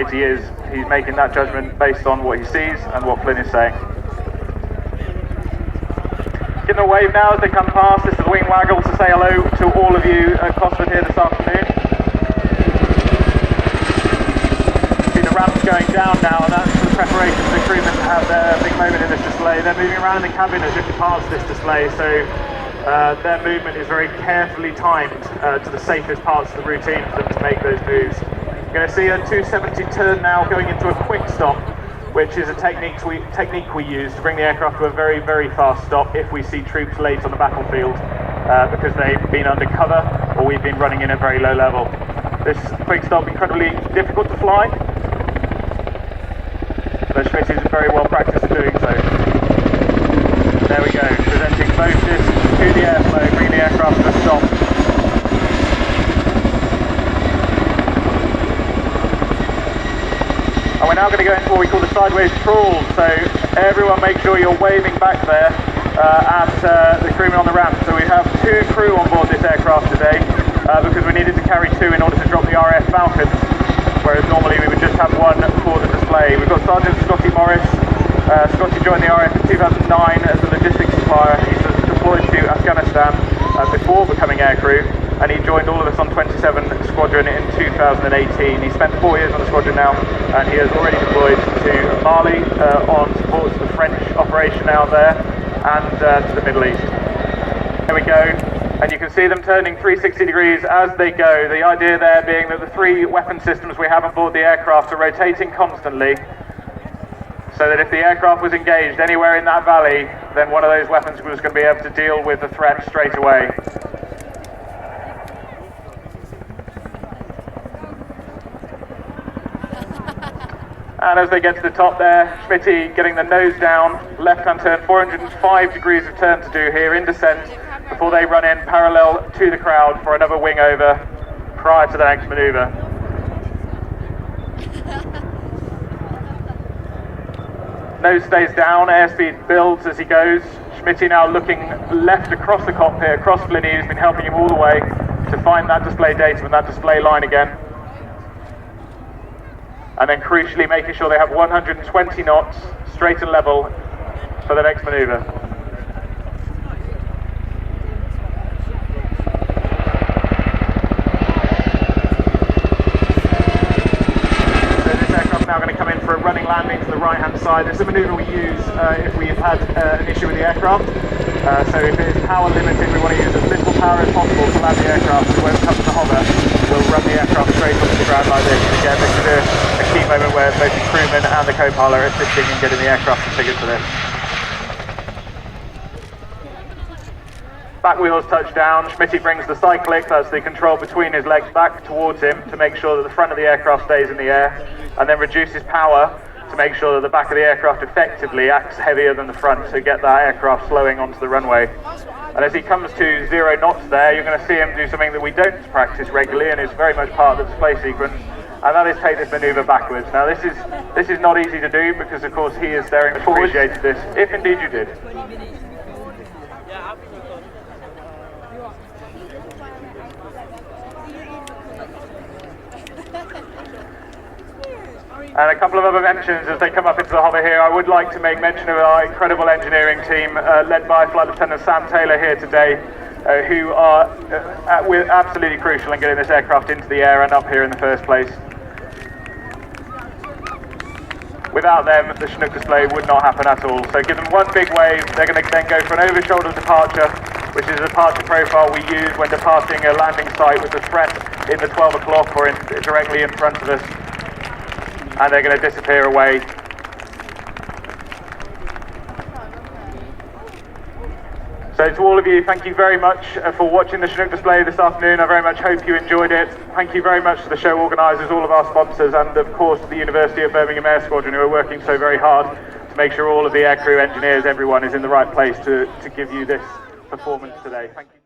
height he is, he's making that judgment based on what he sees and what Flynn is saying. Give them a wave now as they come past. This is the wing waggle to say hello to all of you at Cosford here this afternoon. See the ramps going down now, and that's the preparation for the crewmen to have their big moment in this display. They're moving around the cabin as if to pass this display, so their movement is very carefully timed to the safest parts of the routine for them to make those moves. You're going to see a 270 turn now going into a quick stop, which is a technique we use to bring the aircraft to a very, very fast stop if we see troops late on the battlefield because they've been under cover or we've been running in a very low level. This quick stop incredibly difficult to fly, but Schmidt is very well practiced at doing so. There we go, presenting both discs to the airflow, bringing the aircraft to a stop. And we're now going to go into what we call the sideways trawl, so everyone make sure you're waving back there at the crewmen on the ramp. So we have 2 crew on board this aircraft today because we needed to carry 2 in order to drop the RAF Falcons, whereas normally we would just have 1 for the display. We've got Sergeant Scotty Morris. Scotty joined the RAF in 2009 as a logistics supplier. He's deployed to Afghanistan before becoming aircrew, and he joined all of us on 27 Squadron in 2018. He spent 4 years on the squadron now, and he has already deployed to Mali on support to the French operation out there, and to the Middle East. There we go, and you can see them turning 360 degrees as they go. The idea there being that the 3 weapon systems we have on board the aircraft are rotating constantly, so that if the aircraft was engaged anywhere in that valley, then one of those weapons was going to be able to deal with the threat straight away. And as they get to the top there, Schmitty getting the nose down, left-hand turn, 405 degrees of turn to do here in descent before they run in parallel to the crowd for another wing over prior to the next manoeuvre. Nose stays down, airspeed builds as he goes. Schmitty now looking left across the cockpit, across Flinny, who's been helping him all the way to find that display data and that display line again. And then crucially making sure they have 120 knots, straight and level, for the next manoeuvre. Now going to come in for a running landing to the right hand side. It's a manoeuvre we use if we've had an issue with the aircraft. So if it is power limited, we want to use as little power as possible to land the aircraft, so when it comes to hover, we'll run the aircraft straight onto the ground like this. And again, this is a key moment where both the crewman and the co-pilot are assisting in getting the aircraft configured for this. Back wheels touch down. Schmitty brings the cyclic, that's the control between his legs, back towards him to make sure that the front of the aircraft stays in the air, and then reduces power to make sure that the back of the aircraft effectively acts heavier than the front to get that aircraft slowing onto the runway. And as he comes to 0 knots there, you're going to see him do something that we don't practice regularly and is very much part of the display sequence, and that is take this manoeuvre backwards. Now this is not easy to do because of course he is staring forward. Appreciated this, if indeed you did. And a couple of other mentions as they come up into the hover here. I would like to make mention of our incredible engineering team led by Flight Lieutenant Sam Taylor here today, who are absolutely crucial in getting this aircraft into the air and up here in the first place. Without them, the Chinook display would not happen at all. So give them one big wave. They're going to then go for an over-shoulder departure, which is a departure profile we use when departing a landing site with the threat in the 12 o'clock or directly in front of us. And they're going to disappear away. So to all of you, thank you very much for watching the Chinook display this afternoon. I very much hope you enjoyed it. Thank you very much to the show organisers, all of our sponsors, and of course to the University of Birmingham Air Squadron, who are working so very hard to make sure all of the aircrew, engineers, everyone is in the right place to give you this performance today. Thank you.